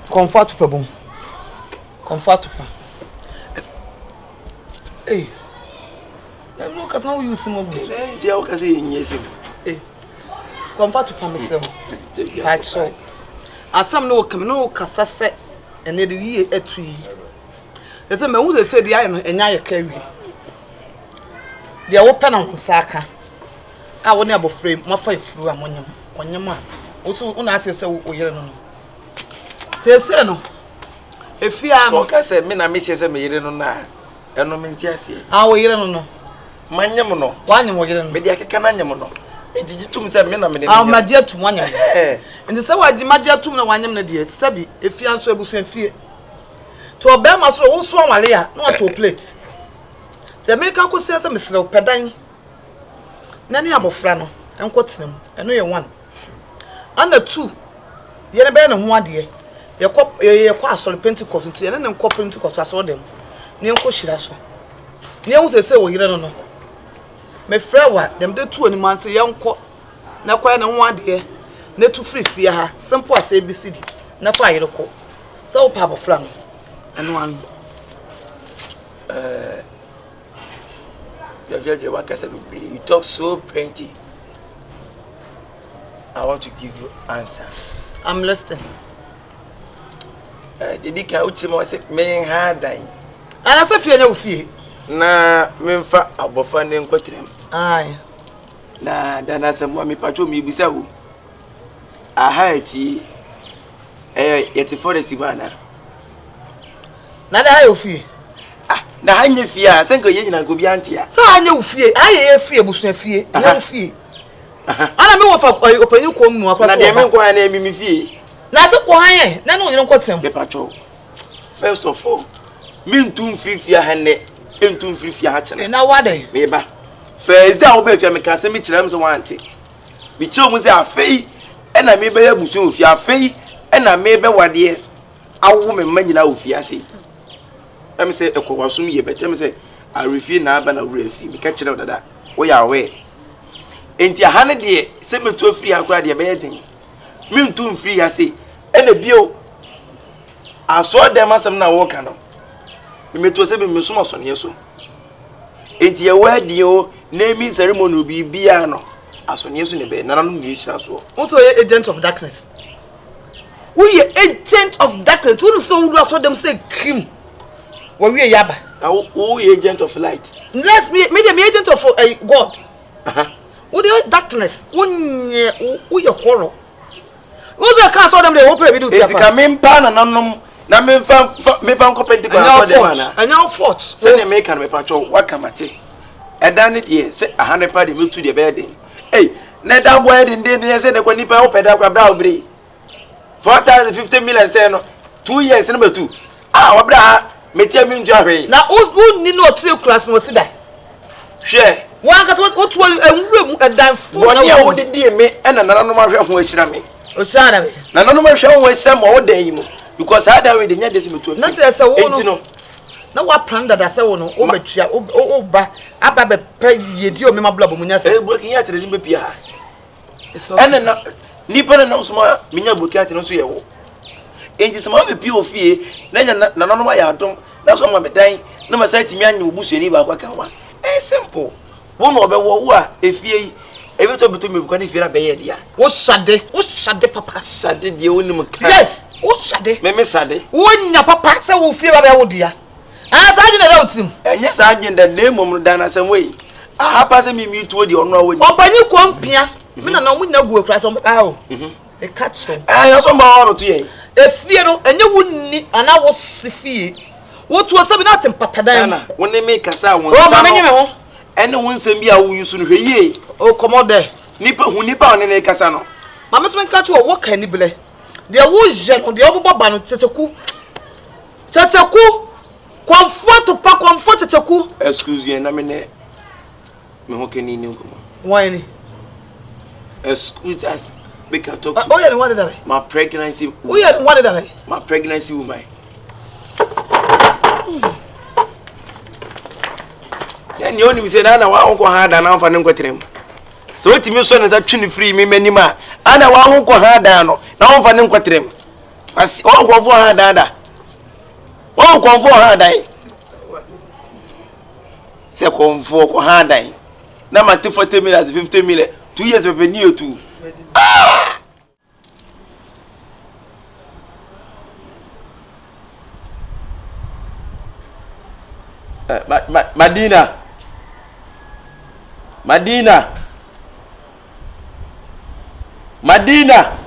Comfortable. Comfortable. Hey. Look at how you see more. See how can say yes. Hey. Comfortable myself. Like so. As some no come no casase and the year a tree. They say me who they say the iron and ya carry. They open on Saka. I will never frame my fight through among on your man. Also, on us, so we no. They say no. If you are so, can say, men are Mrs. Maiden on that. And no mean, yes, I will hear no. Manyamono, one more than Media Canamono. Did you two say, men are my dear to one year? And the Sawa di Magia to one year, dear, Stabby, if you answer was in fear. To obey my soul, so Malia, not to plate. The maker could say, Mr. Pedang. Nanny Abofrano, and quotes them, and no one. Under two, you're a band of 1 year. Your cop, your castle Pentecost, and then cop Pentecost, I saw them. Near Coshiraso. Near they say, you don't know. My friend, them did 2 months a young cop, now quite on 1 year. Net to free fear her, some poor ABCD, no fire local. So, Papa Flano, and one. You talk so plenty. I want to give you answer. I'm listening. Did you count him? Say, "Me hard dying." And I said, "You know, fear." Na me fa abofa ne nkotrem. Aye. Na dan Asamoah me patcho me bisa wo. Aha eti yeti for the sibana. Na da ha ofie. Ah, na hanye fie a senko ye nyina go bi antia. Sa hanye ofie, aye fie busu fie, na ofie. Ana me wo fa opanyi kom mu akwa. Na de me nko ha na emi fie. Na se ko hanye, na no nyina nkotrem. Me patcho. First of all, me ntum free fie ha ne. Entum free fia ha chene na wade me ba first day wo be fia me kan se me kire so wante me kire mu se afei e na me be ya busu ofia afei e na me be wade awu me manyina ofia sei em se ekowasum ye bete me se a refi na aba na refi me ka kire dada wo ya we enti ha ne de se me to free akwa de be yeden me ntum free ya sei e na bio aso dem asem na wo ka no me to say me so so ne so enti ye wadi o naming ceremony bi bia no aso ne so ne be nana no mi hira so unto agent of darkness we agent of darkness who so do aso dem say cream we yaba now who agent of light let's me the agent of God who the darkness who ye horror who the can so dem dey open be do tia fa ka me mpa na nanom na me fa competitive for them na anya fort say the make me patcho wakamate e dan de say 100 pa de me to the bed eh na da boy de say the kwani pa opeda kwa bra obri 450 million say no 2 years na betu ah obra metia mi nja hwe na o ni no tie class mo sida hwe wan ka to to enwura mu edan fo na wo de die me e na nana ma hwe ho ahira me o shara me na nana ma hwe ho ahira mo o dan yi mo because I don't really this to not as a woman. No, what plan that I say, no, Obetia, Oba, Abba, pay ye, dear Mamma Blabunia, say, working at the Limpia. And then Nippon and no small, Mina Bucat and also. Ain't this more pure fear, then none of my atom, that's all my dying, no more sight me and you bush any Wakawa. Eh, simple. One of the if ye. Every time between me, can you feel a baby? What's Sunday? What's Sunday, Papa? Sunday, the only yes. What's Sunday? Maybe Sunday. When your papa said, will feel about dear. As I didn't know him. And yes, I didn't the name of Dana some way. I pass me to the honor with you come, Pia. Men are not with no work class on how. A catch so. I also more to you. If you know, and you wouldn't need, and I was the fee. What was something out in Patadana when they make us out? Oh, and no one send me a who you soon hear. Oh, come on there. Nipper who nipper on a casano. Mamma's man catch you a walk any blay. There was on the Obabano Chachaku. Chachaku, comfort to pack comfort Chachaku. Excuse you, and I'm in there. Mahokini new. Why? Excuse us. Because talk to you. What did I? My pregnancy. We had what did I? My pregnancy woman. And you only said, I want to hard and I'm for them. So it means that free me many ma. And I want to hard down. Now for them quatrim. As all go for her dada. Oh, come for her die. Say come for her die. Now my 40 minutes, 50 minutes, 2 years of a new two. Madina.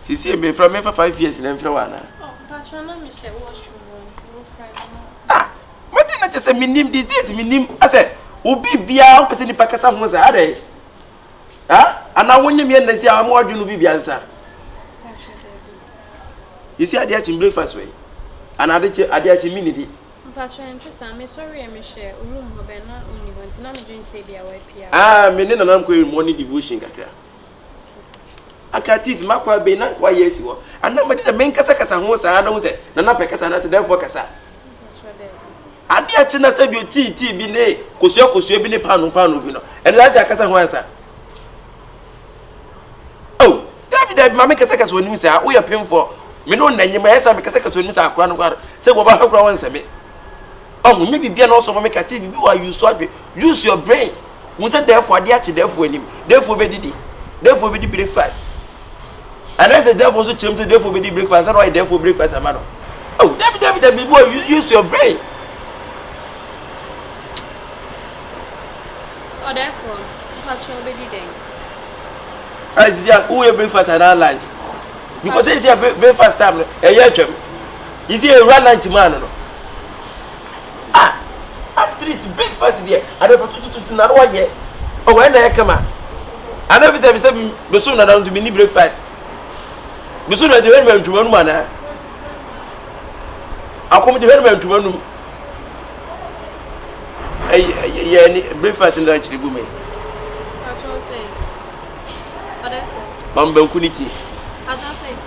She see me from me for 5 years in Emfrawana. Oh, Patrona, Mr. Washroom, Madina just a minim disease, minim. I said, Ubi Bia, person in Pakistan was a day. Ah, and now when you mean they say I'm more than Ubi Bianza. You see, I did in breakfast way. And I did a minute. Patron, I'm sorry, I'm share room, but not only once, not doing say be away. Ah, meaning I'm going morning devotion. I can't tease my quite be not quite yes, you are. And nobody the main Casacas and was I don't say, none of Pecas and I said, therefore, Cassa. I did China say you tea, bine, Cosio, bine, pano, and that's a Casa Wansa. Oh, David, Mamma Casacas when you say, we are paying for. Me no name my son because I can use our crown guard. Say what about her once a minute. Oh, maybe be also make a TV. You are used to use your brain. We said therefore, the actually therefore him. Therefore, be the therefore be the breakfast. And I said therefore, so change the therefore be the breakfast. And why therefore breakfast a man. Oh, David, boy, use your brain. Oh, therefore, Patrol be the day. As the who breakfast and our lunch. Because it's a breakfast time, a year term. Is he a run lunch man? Ah, actually, it's breakfast there. I don't know not 1 year. Oh, when I come out, I never tell me something. The sooner down to mini breakfast. The sooner the way to one man. I'll come to him to one. Breakfast and lunch, the woman. Mamacita.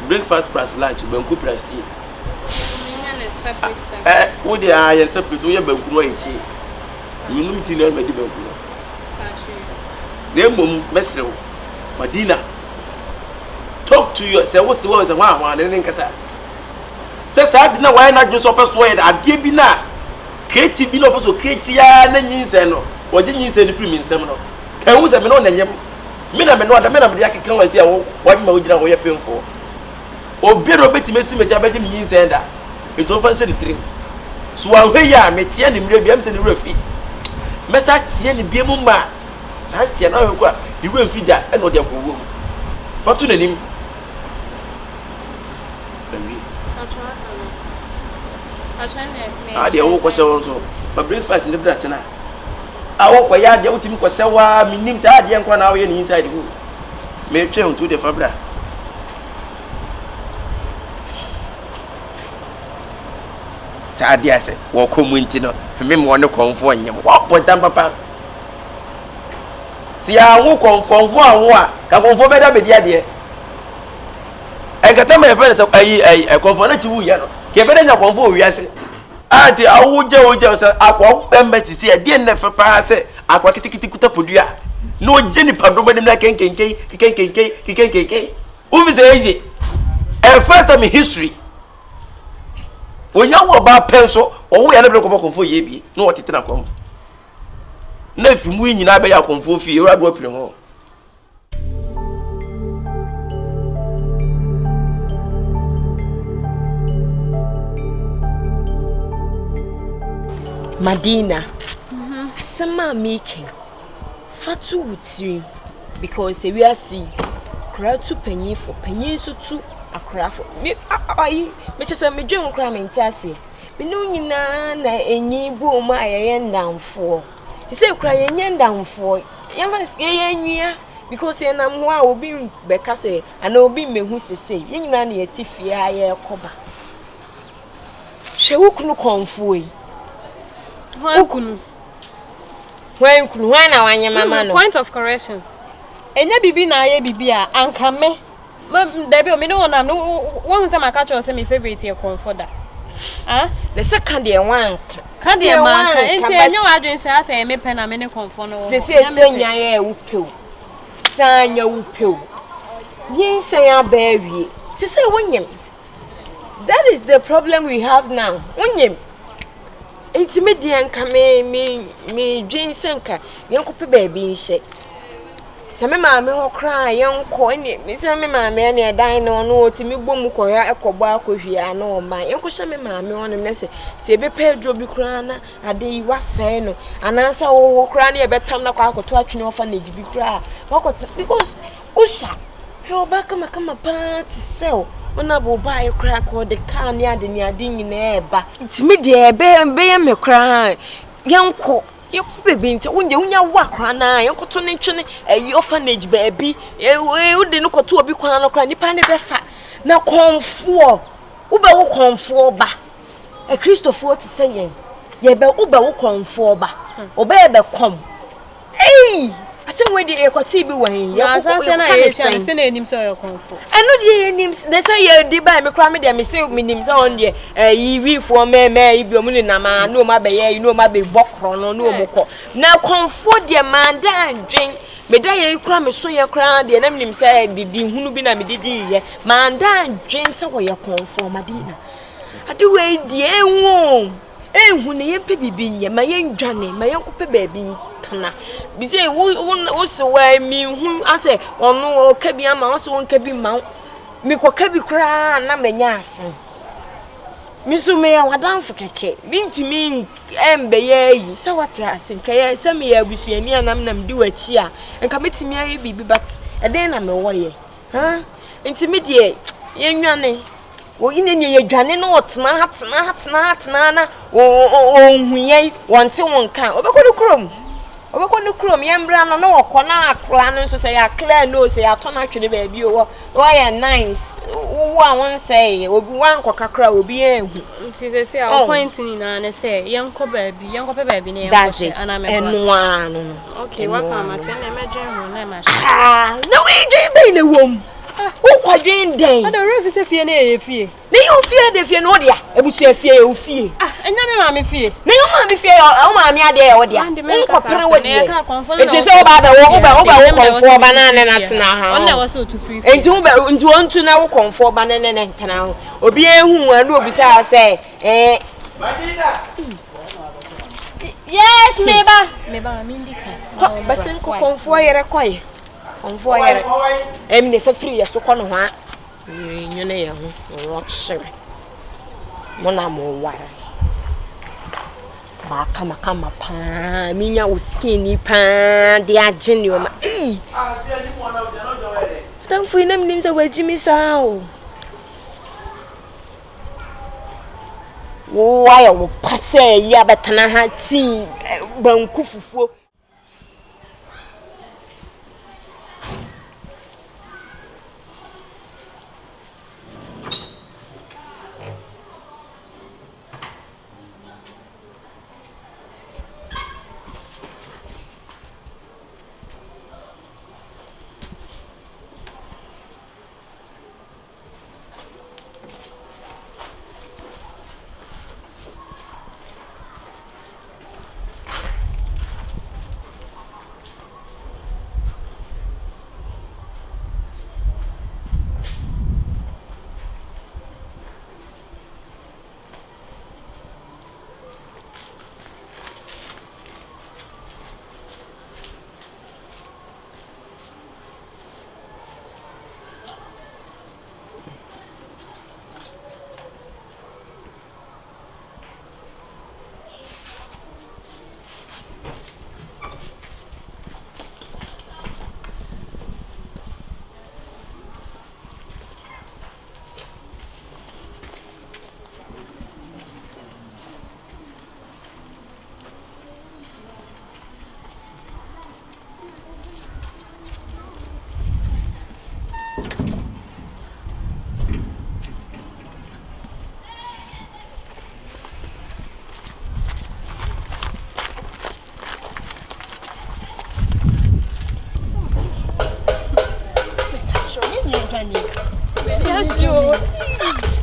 Breakfast plus lunch, banku plus tea. What they are separate, we have banku and tea. You know, tea never did banku. Then, Mesro, Madina. Talk to yourself. What's the words of one and then Casa? Says I didn't know why not just opposed to it. I'd give you now. Creative, you know, also creative, and you say no. What didn't you say the film in seminal? Can we have no name? Mina, the men of the Yaki can say what you know what you're paying for. O be robeti mesi me cha bedi mi nsenda eto fa nse de trim so wa hwe ya me tie ne mre biam se ne refi mesa tie ne biam ma sa tie na hwe kwa di we mfi da e no de ko wo fa tu nanim ah de wo ko se won so fa breakfast ne bra tena a wo ko ya de utimi ko se wa minim se ade enko na wo ye ni inside go me twe on to de fa bra. Adia say, walk home winter, remember one conform him. Walk for them, papa. See, I won't conform one, come for better be the idea. I got my friends of a conform to you, get better than conform, yes. Auntie, I would just Akua, members to see a dear never pass it. Akua Kitikuta Pudia. No Jenny Padroba like KK. Who is easy? And first time in history. When you about pencil, or we are never going for ye, no what it come. No, if you win, you never come for fear, you are dropping home. Madina, Asamoah making Fatu would see because we are see crowd to penny for penny so too. A craft me, I, Mr. Sammy John Cramming Tassie. Me no na any boom I am down for. He said, crying yen down for. Yamas, because I am wow being Beccasse and no be me who say, young man, yet if ye are coba. She will come for you. When I want your mamma. Point of correction. And ya be na ye be and come me. Debbie, me no na no one say my catch say my favorite here comforter. Ah? The second year one. Can dey man kan enti enyo adwen say asa me pen na me ne comfort no. Se senya ye wupew. Sanya wupew. Yin senya baby. Se say wonyem. That is the problem we have now. Wonyem. Enti me di anka me dwen senka yenkope baby nhye. Se me maame ho kra yenko ene me se me maame na dan no no otimi bomu ko ya ekobo akohwia na o man yenko hye me maame ho no ne se ebe pedro bi kra na ade yi wasai no anansa wo kra na ebetam na kwa akoto atwene ofa na jibi kra wakoto because usha he obaka makama party sell ona bo buy kra ko de car ni ade nyina eba ntimi de ebe me kra yenko you baby nti unya wakra na yenkoto ne twene orphanage baby e de no koto obi kwan no kra nipa ne befa na konfo wo be wo konfo ba Christopher ti say ye be wo be wo konfo ba obe be kom asem we de ekoti bi wan ye ko say na ye say na enim say ye konfo eno de enim they say ye di ba me kra me de me say me nim say on de yi wi fo me ibi omu ni na ma no ma be ye no ma be bokro no omu ko na konfo de manda adwen me da ye kra me so ye kra de na me nim say di hunu bi na me didi ye manda adwen say wo ye konfo Madina ade we di enwo ehu ne ye pe bibi nye ma ye ndwane ma ye kope baabi kana bi say wo se wa mi hu ase onu ka bi ama wo se won ka bi ma mi ko ka bi kra na manya ase mi so me ya wadanfo keke mi ntimi embe ye yi se wate ase nka ye se me ya busuani anam nam di wachi a nka metimi aye bibi but eden na me wo ye ha ntimi de ye nwane wo ine ne ye dwane no otena hatena na ohunye wonte wonka obekonu krom ye mbra no na wokọ na akra no so say ya clear no say ya to na twene ba bi wo ya nice wo a won say obi wan kokakra obi ehu nti say our point ni na ne say yenko pe ba bi ne yenko ana me no okay waka ma say na medwen ho na ma na we dwen be na wom wo kwadwen den ada refi se fie na ye fie ne yo fie de fie no dia ebusu fie e fie enya me ma me fie ne yo ma me fie o ma me ade e wo dia nko pere wo dia enti se wo ba wo konfo banana na tena ha on na was no to free enti wo ba enti won tu na wo konfo banana na tena ha obi ehu anu obi say Madina yes meba mi ndika basen ko konfo yere koy konfo yere emne fa free yeso ko no ha nyene ye ho roche mona mo wara ba kama pa minya wo skin pa de agene o ma dan fu ina mnim za wajimi sao wo waya wo pase ya betana ha ti banku fufuo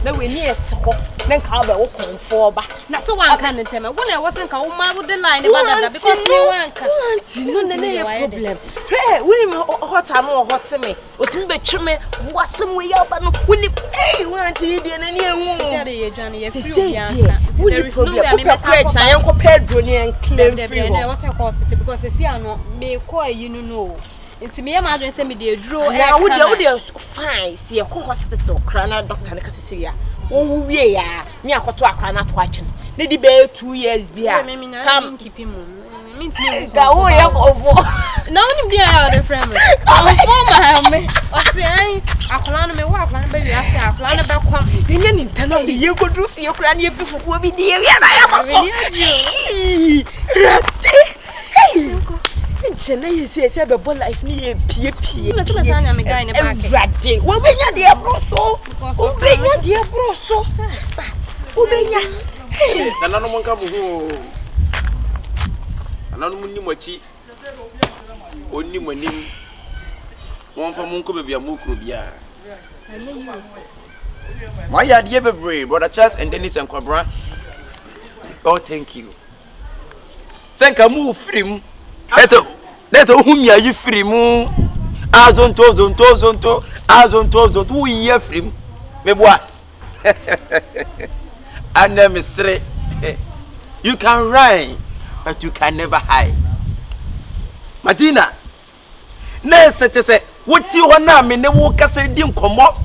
na we ni etiko na nka ba wo konfo ba na so wan kan ntem wo na wo sen ka wo ma wo the line ba dada because me wan ka no na problem hey we hot am hot me o tin be tweme wasem we ya ba no woni hey wan ti die na ni ehu se dey ye dwane ye free obi ansa there is no way me be na yen ko pedro ni en claim free no wo se hospital because see ano me call you no nti me ma adwen se me dey duro e na wo dey fine see e ko hospital kra na doctor na kasese ya wo wie ya me akoto akra na to atwe ne di be 2 years bia come keep him me nti ga wo ye ovo na onim dia ya the friend me for me o se ai akola no me wo akola no be wi ase akola no be kwam nya ni ntana be ye godru fie kra na ye bi fufuo bi di ye na ya paso Chena yesi be bol life ni e pie. Na so na me guy na back. Rade. Wo benya de broso. Wo benya de broso. Sister. Wo benya. Na no monka mo ho. Na no munni mochi. Onni monim. Won fa monko be bia mo kro bia. My idea be brave, brother Charles and Dennis and Kwabra. Oh, thank you. Senka mu free. That's a whom you free moon. Azonto, who ye free? Me boy. And let me say, you can rhyme, but you can never hide. Madina, ne say, what you want now? Me ne walk as a dim come up,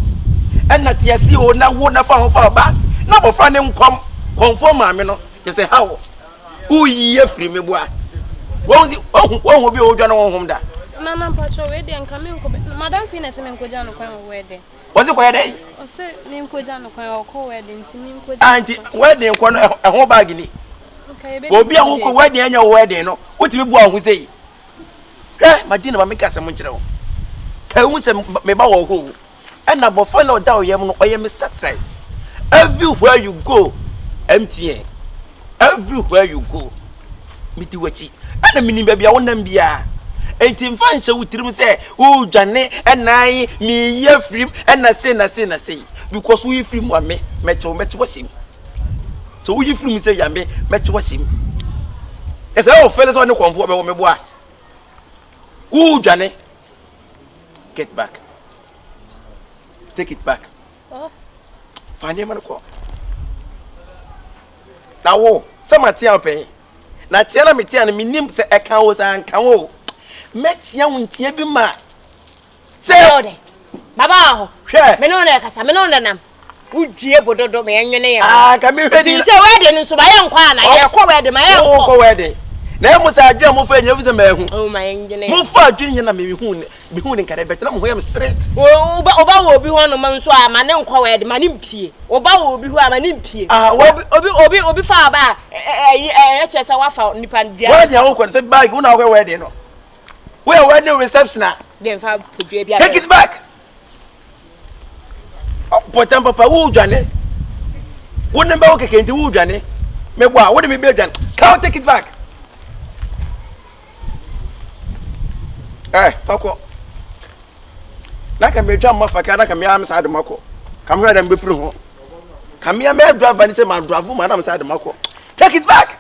and not yet see or now won't have found back. Now for finding conform, me no. Just say how? Who ye free me boy? What will be old home that? Mama Pacho wedding coming. Madam Fina se me nkoja no kwan wedding. Was it quite day? O se me nkoja no kwan o ko wedding ti me nkoja. Auntie, wedding kwan e ho bag ni. Okay, baby. Obi a wo ko wedding anya wedding no. What be bua ho sei? Eh, Madina ma make asem nkire wo. Ka hu se me ba wo ho. And na bofo na oda oyem no oyem satellite. Everywhere you go, MTN. Everywhere you go. Miti wachi. Ana mini baby a wonam bia. Enti mfa nche wutirim se o dwane enai mi ye frim ena say because we frim wa me meche washim. So we frim say ya me meche washim. E say o fele so ne konfo be wo me boa. O dwane. Get back. Take it back. Oh. Fani man ko. Na wo, sama tia open. Na tia na metia na minim se e kan wo san kan wo. Metia wontia bi ma. Se ode. Baba ho. Hwe. Me no na kasa, me no na nam. Wudie bododo me enwene ya. Ah, ka me hwedi. Se wedding nso ba ye nkwa na ye kɔ wedding ma ye nkɔ. Ko wedding. Na mo sa adwa mo fa nya bi se ma hu. Oh my enwene. Mo fa adwa nya na me hu ne nkare betena mo ho yam sere. Oba wo obi ho no ma nso a ma ne nkɔ wedding ma ne mpie. Oba wo obi ho a ma ne mpie. Ah, obi fa ba chese wa fa nipa dia. Wedding a wo ko se bag wo na wo wedding no. Where wedding reception a? Dem fa podua bia. Take it back. Oh, potem papa wo dwane. Wo ne ba wo keke nti wo dwane. Me boa, wo de me be dwane. Can take it back. Eh, fako. Na ka me dwa mafaka na ka me am sa de mako. Kam hwe dem be firi ho. Kam me driver ni se ma drive ma na am sa de mako. Take it back.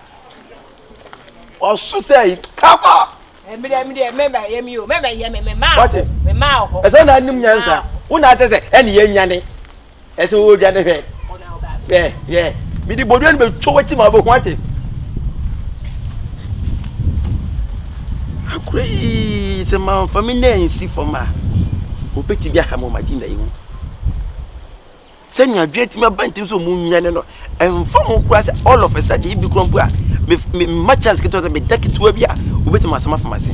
Oh, so say, come me you me ma. What? Me ma ho. E so na nim nyansa. Wo na tese e ne ye nyane. E so wo dwane hwe. Yeah. Me di bodu en be chowachi ma be ho ate. Akure se ma family na nsi for ma. Opeti bia ha mo Madina yi. Senya dweti me bantim so mu nyane no. Emfa mo kura se all of a sudden bi krompu a me chance ke to me dakitwa bia obeti ma sama famase.